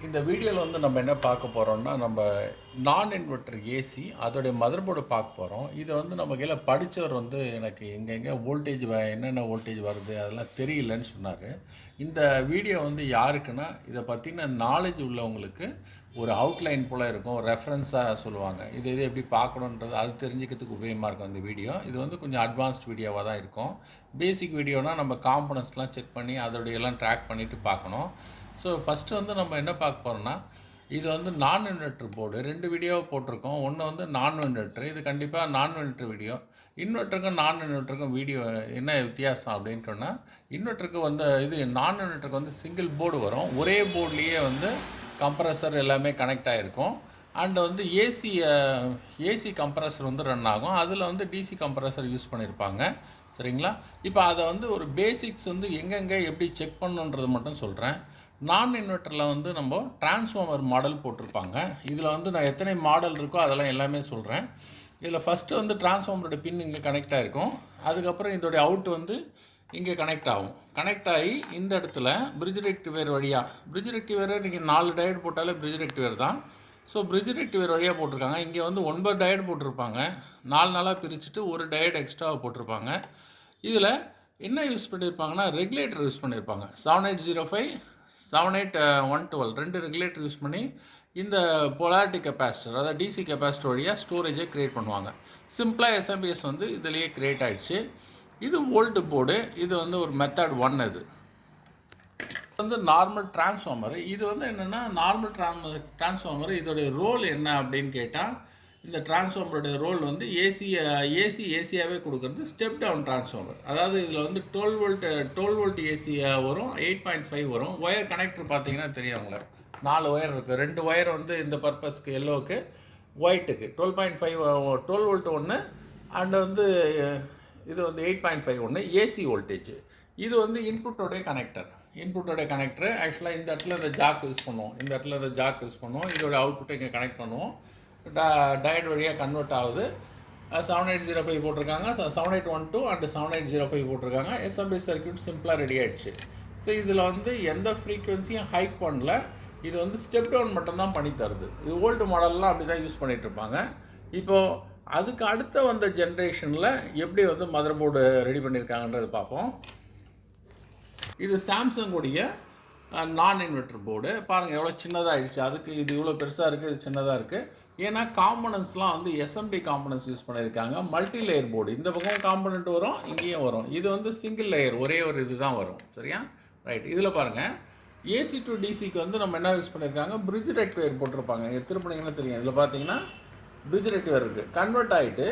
இந்த வீடியோவில் வந்து நம்ம என்ன பார்க்க போகிறோம்னா நம்ம நான் இன்வெர்டர் ஏசி அதோடைய மதர்போர்டு பார்க்க போகிறோம். இது வந்து நம்ம கீழே படித்தவர் வந்து எனக்கு எங்கெங்கே வோல்டேஜ் என்னென்ன வோல்டேஜ் வருது அதெல்லாம் தெரியலன்னு சொன்னார். இந்த வீடியோ வந்து யாருக்குன்னா இதை பற்றின நாலேஜ் உள்ளவங்களுக்கு ஒரு அவுட்லைன் போல் இருக்கும், ரெஃபரன்ஸாக சொல்லுவாங்க. இது எப்படி பார்க்கணுன்றது அது தெரிஞ்சுக்கிறதுக்கு உபயோகமாக இருக்கும் இந்த வீடியோ. இது வந்து கொஞ்சம் அட்வான்ஸ்ட் வீடியோவாக தான் இருக்கும். பேசிக் வீடியோனால் நம்ம காம்பனன்ட்ஸ்லாம் செக் பண்ணி அதோடையெல்லாம் ட்ராக் பண்ணிவிட்டு பார்க்கணும். ஸோ ஃபஸ்ட்டு வந்து நம்ம என்ன பார்க்க போகிறோம்னா, இது வந்து நான் இன்வெர்ட்டர் போர்டு 2 வீடியோவை போட்டிருக்கோம். ஒன்று வந்து நான் இன்வெர்ட்டர், இது கண்டிப்பாக நான் இன்வெர்ட்டர் வீடியோ. இன்வெர்ட்டருக்கும் நான் இன்வெர்ட்டருக்கும் வீடியோ என்ன வித்தியாசம் அப்படின்னு சொன்னால், இன்வெர்ட்டருக்கு வந்து இது நான் இன்வெர்ட்டருக்கு வந்து சிங்கிள் போர்டு வரும். ஒரே போர்ட்லேயே வந்து கம்ப்ரஸர் எல்லாமே கனெக்ட் ஆகிருக்கும். அண்டு வந்து ஏசி கம்ப்ரஸர் வந்து ரன் ஆகும். அதில் வந்து டிசி கம்ப்ரஸர் யூஸ் பண்ணியிருப்பாங்க. சரிங்களா? இப்போ அதை வந்து ஒரு பேசிக்ஸ் வந்து எங்கெங்கே எப்படி செக் பண்ணணுன்றது மட்டும் சொல்கிறேன். நான் இன்வெர்ட்டரில் வந்து நம்ம டிரான்ஸ்ஃபார்மர் மாடல் போட்டிருப்பாங்க. இதில் வந்து நான் எத்தனை மாடல் இருக்கோ அதெல்லாம் எல்லாமே சொல்கிறேன். இதில் ஃபஸ்ட்டு வந்து டிரான்ஸ்ஃபார்மரோட பின் இங்கே கனெக்ட் ஆகிருக்கும். அதுக்கப்புறம் இதோடைய அவுட் வந்து இங்கே கனெக்ட் ஆகும். கனெக்ட் ஆகி இந்த இடத்துல பிரிட்ஜ் ரெக்டிஃபையர் வழியாக, பிரிட்ஜ் ரெக்டிஃபையரை நீங்கள் 4 டயட் போட்டாலே பிரிட்ஜ் ரெக்டிஃபையர் தான். ஸோ பிரிட்ஜ் ரெக்டிஃபையர் வழியாக போட்டிருக்காங்க. இங்கே வந்து 9 டயட் போட்டிருப்பாங்க. 4 நாளாக பிரிச்சுட்டு ஒரு டயட் எக்ஸ்ட்ராவாக போட்டிருப்பாங்க. இதில் என்ன யூஸ் பண்ணியிருப்பாங்கன்னா ரெகுலேட்டர் யூஸ் பண்ணியிருப்பாங்க. 7805 7812 2 ரெகுலேட்டர் யூஸ் பண்ணி இந்த பொலாரிட்டி கெப்பாசிட்டர், அதாவது டிசி கெப்பாசிட்டர் வழியாக ஸ்டோரேஜை க்ரியேட் பண்ணுவாங்க. சிம்பிளாக எஸ்எம்பிஎஸ் வந்து இதிலேயே க்ரியேட் ஆகிடுச்சு. இது வோல்ட் போர்டு. இது வந்து ஒரு மெத்தட் 1. இது வந்து நார்மல் டிரான்ஸ்ஃபார்மர். இது வந்து என்னென்னா நார்மல் டிரான்ஸ்ஃபார்மர் இதோடைய ரோல் என்ன அப்படின்னு கேட்டால், இந்த டிரான்ஸ்ஃபார்மருடைய ரோல் வந்து ஏசியாகவே கொடுக்குறது ஸ்டெப் டவுன் டிரான்ஸ்ஃபார்மர். அதாவது இதில் வந்து 12 வோல்ட் ஏசி வரும், 8.5 வரும். ஒயர் கனெக்டர் பார்த்தீங்கன்னா தெரியும் உங்களுக்கு, 4 ஒயர் இருக்குது. 2 ஒயர் வந்து இந்த பர்பஸ்க்கு எல்லோவுக்கு, ஒயிட்டுக்கு 12 வோல்ட் ஒன்று, அண்டு வந்து இது வந்து 8.5 ஒன்று ஏசி வோல்டேஜ். இது வந்து இன்புட்டோடைய கனெக்டர். ஆக்சுவலாக இந்த இடத்துல இந்த ஜாக் யூஸ் பண்ணுவோம். இதோட அவுட்புட்டை இங்கே கனெக்ட் பண்ணுவோம். டயட் வழியாக கன்வெர்ட் ஆகுது. 7805 போட்டிருக்காங்க, 7812 அண்டு 7805 போட்டிருக்காங்க. எஸ்எம்பி சர்க்யூட் சிம்பிளாக ரெடி ஆகிடுச்சு. ஸோ இதில் வந்து எந்த ஃப்ரீக்குவென்சியும் ஹைக் பண்ணல. இது வந்து ஸ்டெப் டவுன் மட்டும்தான் பண்ணி தருது. இது ஓல்டு மாடல்லாம் அப்படி தான் யூஸ் பண்ணிகிட்ருப்பாங்க. இப்போது அதுக்கு அடுத்த வந்த ஜென்ரேஷனில் எப்படி வந்து மதர் போர்டு ரெடி பண்ணியிருக்காங்கன்றது பார்ப்போம். இது சாம்சங் உடைய நான் இன்வெர்ட்டர் போர்டு. பாருங்கள் எவ்வளோ சின்னதாகிடுச்சு. அதுக்கு இது இவ்வளோ பெருசாக இருக்குது, இது சின்னதாக இருக்குது. ஏன்னா காம்பனன்ட்ஸ்லாம் வந்து எஸ்எம்பி காம்பனன்ட்ஸ் யூஸ் பண்ணியிருக்காங்க. Multi layer board. இந்த பக்கம் காம்பனண்ட் வரும், இங்கேயும் வரும். இது வந்து சிங்கிள் லேயர், ஒரே ஒரு இது தான் வரும். சரியா? ரைட். இதில் பாருங்கள் ஏசி டு டிசிக்கு வந்து நம்ம என்ன யூஸ் பண்ணியிருக்காங்க, பிரிட்ஜ் ரெக்டிஃபையர் போட்டிருப்பாங்க. இங்கே திருப்பினீங்கன்னா தெரியும். இதில் பார்த்தீங்கன்னா பிரிட்ஜ் ரெக்டிஃபையர் இருக்குது. கன்வெர்ட் ஆகிட்டு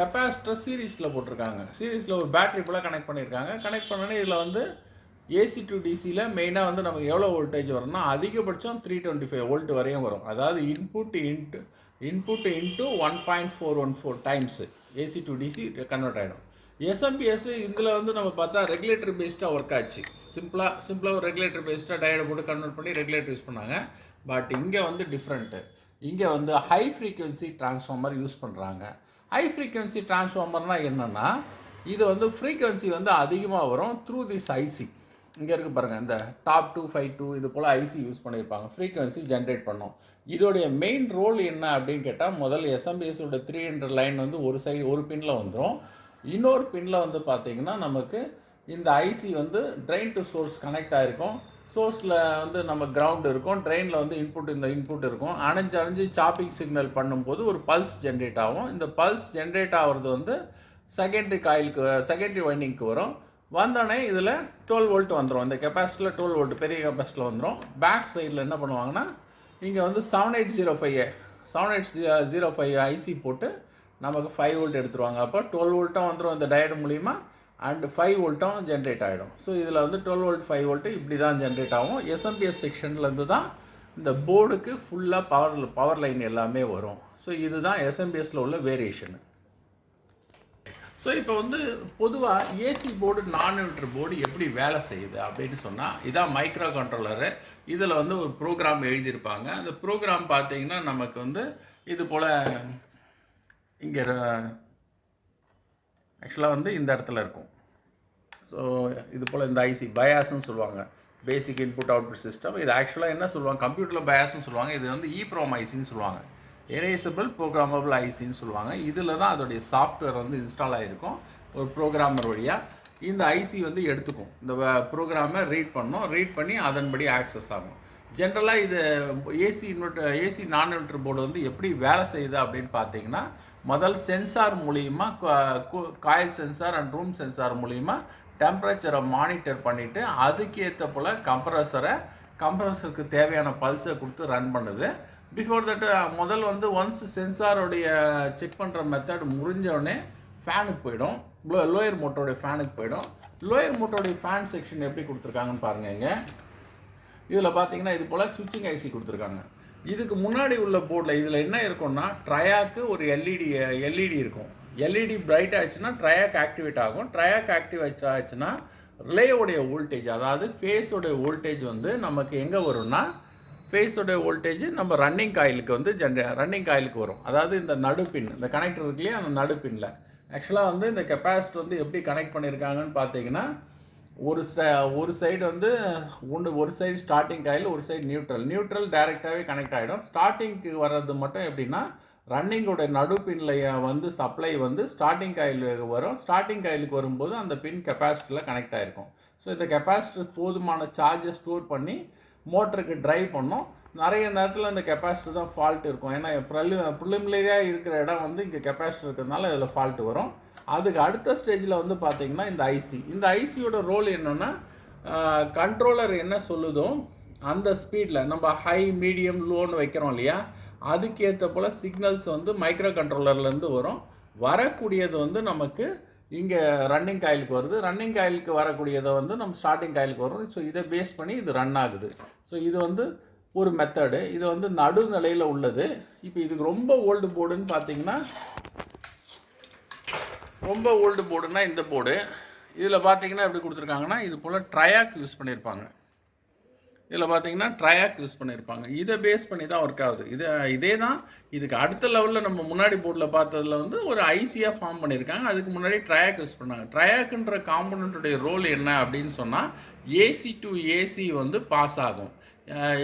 கெப்பாசிட்டர் சீரீஸில் போட்டிருக்காங்க. சீரீஸில் ஒரு பேட்டரி போல் கனெக்ட் பண்ணியிருக்காங்க. கனெக்ட் பண்ணோன்னே இதில் வந்து ஏசி டு டிசியில் மெயினாக வந்து நமக்கு எவ்வளோ வோல்டேஜ் வரும்னா அதிகபட்சம் 325 வோல்ட் வரையும் வரும். அதாவது input into 1.414 times AC to DC convert ஆகிடும். எஸ்எம்பிஎஸ் இதில் வந்து நம்ம பார்த்தா ரெகுலேட்டர் பேஸ்டாக ஒர்க் ஆச்சு. சிம்பிளாக ஒரு ரெகுலேட்டர் பேஸ்டாக டயரை போட்டு கன்வெர்ட் பண்ணி ரெகுலேட்டர் யூஸ் பண்ணாங்க. பட் இங்கே வந்து டிஃப்ரெண்ட்டு. இங்கே வந்து ஹை ஃப்ரீக்வன்சி டிரான்ஸ்ஃபார்மர் யூஸ் பண்ணுறாங்க. ஹை ஃப்ரீக்வன்சி டிரான்ஸ்ஃபார்மர்னால் என்னென்னா, இது வந்து ஃப்ரீக்வன்சி வந்து அதிகமாக வரும் த்ரூ திஸ் ஐசி. இங்கே இருக்குது பாருங்கள், இந்த டாப் 252 இது போல் ஐசி யூஸ் பண்ணியிருப்பாங்க. ஃப்ரீக்வன்சி ஜென்ரேட் பண்ணும். இதோடைய மெயின் ரோல் என்ன அப்படின்னு கேட்டால், முதல்ல எஸ்எம்பிஎஸோட 300 லைன் வந்து ஒரு பின்னில் வந்துடும். இன்னொரு பின்னில் வந்து பார்த்திங்கன்னா நமக்கு இந்த ஐசி வந்து ட்ரெயின் டு சோர்ஸ் கனெக்ட் ஆகிருக்கும். சோர்ஸில் வந்து நம்ம கிரவுண்ட் இருக்கும், ட்ரெயினில் வந்து இன்புட் இருக்கும். அணைஞ்சு சாப்பிங் சிக்னல் பண்ணும்போது ஒரு பல்ஸ் ஜென்ரேட் ஆகும். இந்த பல்ஸ் ஜென்ரேட் ஆகிறது வந்து செகண்டரி வைண்டிங்க்கு வரும். வந்தோடனே இதில் 12 வோல்ட் வந்துடும். இந்த கெப்பாசிட்டியில் 12 வோல்ட் பெரிய கெப்பாசிட்டியில் வந்துடும். பேக் சைடில் என்ன பண்ணுவாங்கன்னா, இங்கே வந்து 7805 ஐசி போட்டு நமக்கு 5 வோல்ட் எடுத்துருவாங்க. அப்போ 12 வோல்ட்டும் வந்துடும் இந்த டயட் மூலிமா, அண்டு 5 வோல்ட்டும் ஜென்ரேட் ஆகிடும். ஸோ இதில் வந்து 12 வோல்ட் 5 வோல்ட்டு இப்படி தான் ஜென்ரேட் ஆகும். எஸ்எம்பிஎஸ் செக்ஷன்லேருந்து தான் இந்த போர்டுக்கு ஃபுல்லாக பவர் லைன் எல்லாமே வரும். ஸோ இதுதான் எஸ்எம்பிஎஸில் உள்ள வேரியேஷனு. ஸோ இப்போ வந்து பொதுவாக ஏசி போர்டு நான் இன்வெர்ட்டர் போர்டு எப்படி வேலை செய்யுது அப்படின்னு சொன்னால், இதான் மைக்ரோ கண்ட்ரோலரு. இதில் வந்து ஒரு ப்ரோக்ராம் எழுதியிருப்பாங்க. அந்த ப்ரோக்ராம் பார்த்தீங்கன்னா நமக்கு வந்து இது போல் இங்கே ஆக்சுவலாக வந்து இந்த இடத்துல இருக்கும். ஸோ இது போல் இந்த ஐசி பயாஸ்ன்னு சொல்லுவாங்க. பேசிக் இன்புட் அவுட்புட் சிஸ்டம். இது ஆக்சுவலாக என்ன சொல்லுவாங்க, கம்ப்யூட்டரில் பயாஸ்ன்னு சொல்லுவாங்க. இது வந்து EEPROM ஐசின்னு சொல்லுவாங்க, எரேசபிள் ப்ரோக்ராமபிள் ஐசின்னு சொல்லுவாங்க. இதில் தான் அதோடைய சாஃப்ட்வேர் வந்து இன்ஸ்டால் ஆகிருக்கும். ஒரு ப்ரோக்ராமர் வழியாக இந்த ஐசி வந்து எடுத்துக்கும், இந்த ப்ரோக்ராமை ரீட் பண்ணி அதன்படி ஆக்சஸ் ஆகும். ஜென்ரலாக இது ஏசி நான் இன்வெர்டர் போர்டு வந்து எப்படி வேலை செய்யுது அப்படின்னு பார்த்தீங்கன்னா, முதல் சென்சார் மூலிமா, coil sensor and room sensor மூலிமா டெம்பரேச்சரை மானிட்டர் பண்ணிவிட்டு அதுக்கு ஏற்ற போல் கம்ப்ரஸருக்கு தேவையான பல்ஸை கொடுத்து ரன் பண்ணுது. பிஃபோர் தட் முதல் வந்து ஒன்ஸ் சென்சாரோடைய செக் பண்ணுற மெத்தட் முடிஞ்சோடனே ஃபேனுக்கு போயிடும், லோயர் மோட்டருடைய ஃபேனுக்கு போயிடும். லோயர் மோட்டருடைய ஃபேன் செக்ஷன் எப்படி கொடுத்துருக்காங்கன்னு பாருங்கள். இங்கே இதில் பார்த்தீங்கன்னா இது போல் சுவிட்சிங் ஐசி கொடுத்துருக்காங்க. இதுக்கு முன்னாடி உள்ள போர்டில் இதில் என்ன இருக்கும்னா, ட்ரையாக்கு ஒரு எல்இடி இருக்கும். எல்இடி பிரைட் ஆச்சுன்னா ட்ரையாக் ஆக்டிவேட் ஆகும். ட்ரையாக் ஆக்டிவேட் ஆச்சுன்னா ரிலேயோடைய வோல்டேஜ், அதாவது ஃபேஸோடைய வோல்டேஜ் வந்து நமக்கு எங்கே வரும்னா, ஃபேஸோடைய வோல்டேஜ் நம்ம ரன்னிங் காயிலுக்கு வந்து ரன்னிங் காயிலுக்கு வரும். அதாவது இந்த நடுப்பின், இந்த கனெக்டர் இருக்குல்லையே, அந்த நடுப்பின்னில் ஆக்சுவலாக வந்து இந்த கெப்பாசிட்டர் வந்து எப்படி கனெக்ட் பண்ணியிருக்காங்கன்னு பார்த்தீங்கன்னா, ஒரு சைடு வந்து ஒரு சைடு ஸ்டார்டிங் காயில், ஒரு சைடு நியூட்ரல் டைரெக்டாகவே கனெக்ட் ஆகிடும். ஸ்டார்டிங்க்கு வர்றது மட்டும் எப்படின்னா, ரன்னிங்கோட நடுப்பின்ல வந்து சப்ளை வந்து ஸ்டார்டிங் காயிலுக்கு வரும். ஸ்டார்டிங் காயிலுக்கு வரும்போது அந்த பின் கெப்பாசிட்டரில் கனெக்ட் ஆகிருக்கும். ஸோ இந்த கெப்பாசிட்டர் போதுமான சார்ஜை ஸ்டோர் பண்ணி மோட்டருக்கு ட்ரைவ் பண்ணோம். நிறைய நேரத்தில் இந்த கெப்பாசிட்டர் தான் ஃபால்ட் இருக்கும். ஏன்னா ப்ரிலிமினரியாக இருக்கிற இடம் வந்து இங்கே கெப்பாசிட்டர் இருக்கிறதுனால இதில் ஃபால்ட் வரும். அதுக்கு அடுத்த ஸ்டேஜில் வந்து பார்த்திங்கன்னா இந்த ஐசியோட ரோல் என்னென்னா, கண்ட்ரோலர் என்ன சொல்லுதோ அந்த ஸ்பீடில் நம்ம ஹை மீடியம் லோன்னு வைக்கிறோம் இல்லையா, அதுக்கேற்ற போல் சிக்னல்ஸ் வந்து மைக்ரோ கண்ட்ரோலர்லேருந்து வரும். வரக்கூடியது வந்து நமக்கு இங்கே ரன்னிங் காயிலுக்கு வருது. ரன்னிங் காயிலுக்கு வரக்கூடியதை வந்து நம்ம ஸ்டார்டிங் காயிலுக்கு வரும். ஸோ இதை பேஸ் பண்ணி இது ரன் ஆகுது. ஸோ இது வந்து ஒரு மெத்தடு. இது வந்து நடுநிலையில் உள்ளது. இப்போ இதுக்கு ரொம்ப ஓல்டு போர்டுன்னு பார்த்தீங்கன்னா, ரொம்ப ஓல்டு போர்டுன்னா இந்த போர்டு. இதில் பார்த்தீங்கன்னா எப்படி கொடுத்துருக்காங்கன்னா, இது போல் ட்ரையாக் யூஸ் பண்ணியிருப்பாங்க. இதில் பார்த்தீங்கன்னா ட்ரையாக் யூஸ் பண்ணியிருப்பாங்க. இதை பேஸ் பண்ணி தான் ஒர்க் ஆகுது. இதே தான் இதுக்கு அடுத்த லெவலில் நம்ம முன்னாடி போர்டில் பார்த்ததில் வந்து ஒரு ஐசியாக ஃபார்ம் பண்ணியிருக்காங்க. அதுக்கு முன்னாடி ட்ரையாக் யூஸ் பண்ணாங்க. ட்ரையாக்குன்ற காம்பனண்ட்டுடைய ரோல் என்ன அப்படின்னு சொன்னால், ஏசி டு ஏசி வந்து பாஸ் ஆகும்.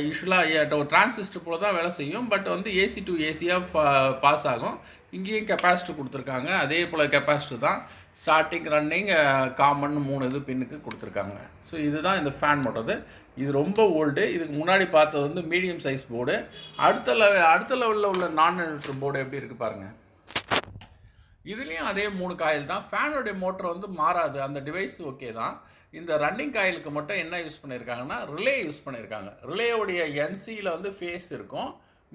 யூஸ்வலாக ஒரு டிரான்சிஸ்டர் போல தான் வேலை செய்யும். பட் வந்து ஏசி டு ஏசியாக பாஸ் ஆகும். இங்கேயும் கெப்பாசிட்டர் கொடுத்துருக்காங்க. அதே போல் கெப்பாசிட்டர் தான் ஸ்டார்டிங், ரன்னிங், காமன் 3 இது பின்னுக்கு கொடுத்துருக்காங்க. ஸோ இதுதான் இந்த ஃபேன் மோட்டர். இது ரொம்ப ஓல்டு. இதுக்கு முன்னாடி பார்த்தது வந்து மீடியம் சைஸ் போர்டு. அடுத்த லெவலில் உள்ள நான் இன்வெர்டர் போர்டு எப்படி இருக்குது பாருங்கள். இதுலேயும் அதே 3 காயில் தான். ஃபேனுடைய மோட்டர் வந்து மாறாது, அந்த டிவைஸ் ஓகே தான். இந்த ரன்னிங் காயிலுக்கு மட்டும் என்ன யூஸ் பண்ணியிருக்காங்கன்னா, ரிலே யூஸ் பண்ணியிருக்காங்க. ரிலேயோடைய என்சியில் வந்து ஃபேஸ் இருக்கும்,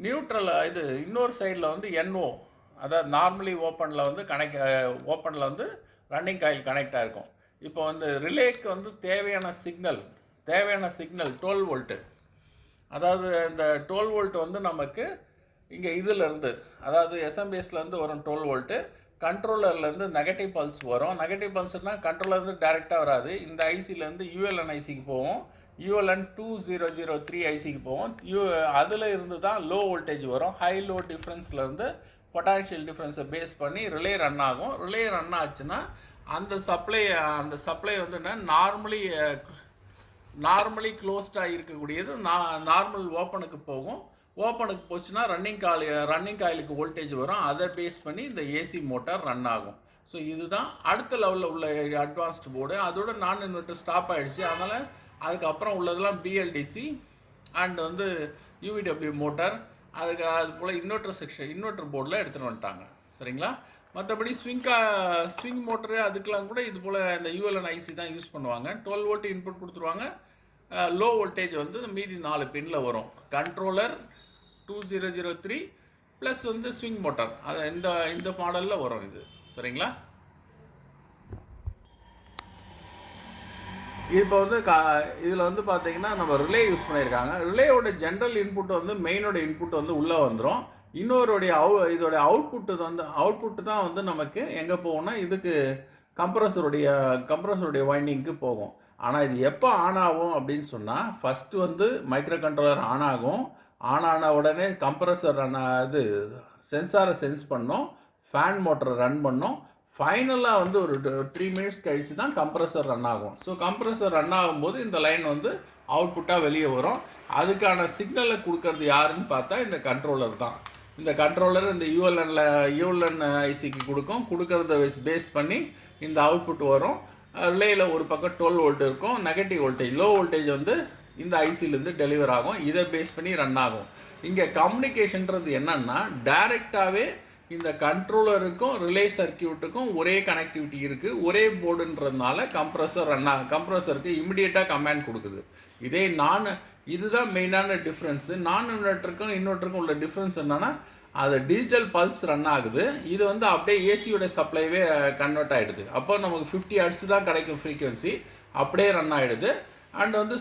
நியூட்ரல் இது இன்னொரு சைடில் வந்து NO, அதாவது நார்மலி ஓப்பனில் வந்து ரன்னிங் காயில் கனெக்ட் ஆகிருக்கும். இப்போ வந்து ரிலேக்கு வந்து தேவையான சிக்னல் 12 வோல்ட்டு. அதாவது இந்த 12 வோல்ட் வந்து நமக்கு இங்கே இதிலேருந்து, அதாவது எஸ்எம்பிஎஸ்லேருந்து வரும் 12 வோல்ட்டு. கண்ட்ரோலர்லேருந்து நெகட்டிவ் பல்ஸ் வரும். நெகட்டிவ் பல்ஸ்னால் கண்ட்ரோலர்லேருந்து டைரெக்டாக வராது. இந்த ஐசிலேருந்து ULN ஐசிக்கு போவோம். ULN 2003 ஐசிக்கு போவோம். அதில் இருந்து தான் லோ வோல்டேஜ் வரும். ஹை லோ டிஃப்ரென்ஸ்லேருந்து பொட்டான்ஷியல் டிஃப்ரென்ஸை பேஸ் பண்ணி ரிலே ரன் ஆகும். ரிலே ரன் ஆச்சுன்னா அந்த சப்ளை வந்து என்ன, நார்மலி க்ளோஸ்டாக இருக்கக்கூடியது நார்மல் ஓப்பனுக்கு போகும். ஓப்பனுக்கு போச்சுன்னா ரன்னிங் காயிலுக்கு வோல்டேஜ் வரும். அதை பேஸ் பண்ணி இந்த ஏசி மோட்டார் ரன் ஆகும். ஸோ இதுதான் அடுத்த லெவலில் உள்ள அட்வான்ஸ்டு போர்டு. அதோட நான் இன்வெர்டர் ஸ்டாப் ஆகிடுச்சு. அதனால் அதுக்கப்புறம் உள்ளதெல்லாம் BLDC அண்ட் வந்து UVW மோட்டார், அது போல் இன்வெர்டர் போர்டில் எடுத்துகிட்டு வந்துட்டாங்க. சரிங்களா? மற்றபடி ஸ்விங் மோட்டரு அதுக்கெலாம் கூட இது போல் இந்த ULN ஐசி தான் யூஸ் பண்ணுவாங்க. 12 வோல்ட் இன்புட் கொடுத்துருவாங்க. லோ வோல்டேஜ் வந்து மீதி 4 பின்னில் வரும். கண்ட்ரோலர் 2003 ப்ளஸ் வந்து ஸ்விங் மோட்டார், அது இந்த மாடலில் வரும் இது. சரிங்களா? இப்போ வந்து இதில் வந்து பார்த்தீங்கன்னா நம்ம ரிலே யூஸ் பண்ணியிருக்காங்க. ரிலேயோட ஜென்ரல் இன்புட் வந்து மெயினோட இன்புட் வந்து உள்ளே வந்துடும். இதோட அவுட்புட்டு தான் வந்து நமக்கு எங்கே போகும்னா, இதுக்கு கம்ப்ரஸருடைய வைண்டிங்க்கு போகும். ஆனால் இது எப்போ ஆன் ஆகும் அப்படின்னு சொன்னால், ஃபஸ்ட்டு வந்து மைக்ரோ கண்ட்ரோலர் ஆன் ஆகும். ஆன் ஆன உடனே கம்ப்ரஸர் சென்சாரை சென்ஸ் பண்ணோம், ஃபேன் மோட்டரை ரன் பண்ணோம். ஃபைனலாக வந்து ஒரு 3 மினிட்ஸ் கழித்து தான் கம்ப்ரஸர் ரன் ஆகும். ஸோ கம்ப்ரஸர் ரன் ஆகும்போது இந்த லைன் வந்து அவுட்புட்டாக வெளியே வரும். அதுக்கான சிக்னலை கொடுக்கறது யாருன்னு பார்த்தா இந்த கண்ட்ரோலர் தான். இந்த கண்ட்ரோலர் இந்த யூஎல்என் ஐசிக்கு கொடுக்கறத பேஸ் பண்ணி இந்த அவுட்புட் வரும். ரிலேயில் ஒரு பக்கம் 12 வோல்ட் இருக்கும், நெகட்டிவ் வோல்டேஜ் லோ வோல்டேஜ் வந்து இந்த ஐசிலேருந்து டெலிவர் ஆகும். இதை பேஸ் பண்ணி ரன் ஆகும். இங்கே கம்யூனிகேஷன்றது என்னன்னா டைரெக்டாகவே இந்த கண்ட்ரோலருக்கும் ரிலே சர்க்கியூட்டுக்கும் ஒரே கனெக்டிவிட்டி இருக்குது, ஒரே போர்டுன்றதுனால கம்ப்ரஸருக்கு இமிடியேட்டாக கமாண்ட் கொடுக்குது. இதே இதுதான் மெயினான டிஃப்ரென்ஸு. நான் இன்வெர்ட்டருக்கும் உள்ள டிஃப்ரென்ஸ் என்னன்னா அது டிஜிட்டல் பல்ஸ் ரன் ஆகுது. இது வந்து அப்படியே ஏசியோட சப்ளைவே கன்வெர்ட் ஆகிடுது. அப்போ நமக்கு 50 ஹெர்ட்ஸ் தான் கிடைக்கும் ஃப்ரீக்வன்சி, அப்படியே ரன் ஆகிடுது. அண்ட் வந்து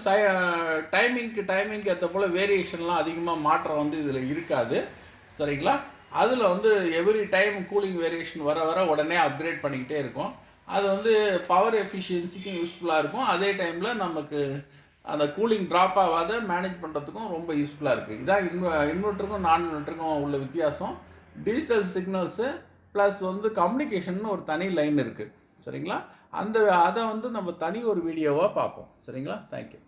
டைமிங்க்கு ஏற்ற போல் வேரியேஷன்லாம் அதிகமாக மாற்றம் வந்து இதில் இருக்காது. சரிங்களா? அதில் வந்து எவ்ரி டைம் கூலிங் வேரியேஷன் வர உடனே அப்கிரேட் பண்ணிக்கிட்டே இருக்கும். அது வந்து பவர் எஃபிஷியன்சிக்கும் யூஸ்ஃபுல்லாக இருக்கும். அதே டைமில் நமக்கு அந்த கூலிங் ட்ராப் ஆகாத மேனேஜ் பண்ணுறதுக்கும் ரொம்ப யூஸ்ஃபுல்லாக இருக்குது. இதான் இன்வெர்ட்டருக்கும் நான் இன்வெர்ட்டருக்கும் உள்ள வித்தியாசம். டிஜிட்டல் சிக்னல்ஸு ப்ளஸ் வந்து கம்யூனிகேஷன் ஒரு தனி லைன் இருக்குது. சரிங்களா? அதை வந்து நம்ம தனி ஒரு வீடியோவாக பார்ப்போம். சரிங்களா? தேங்க்யூ.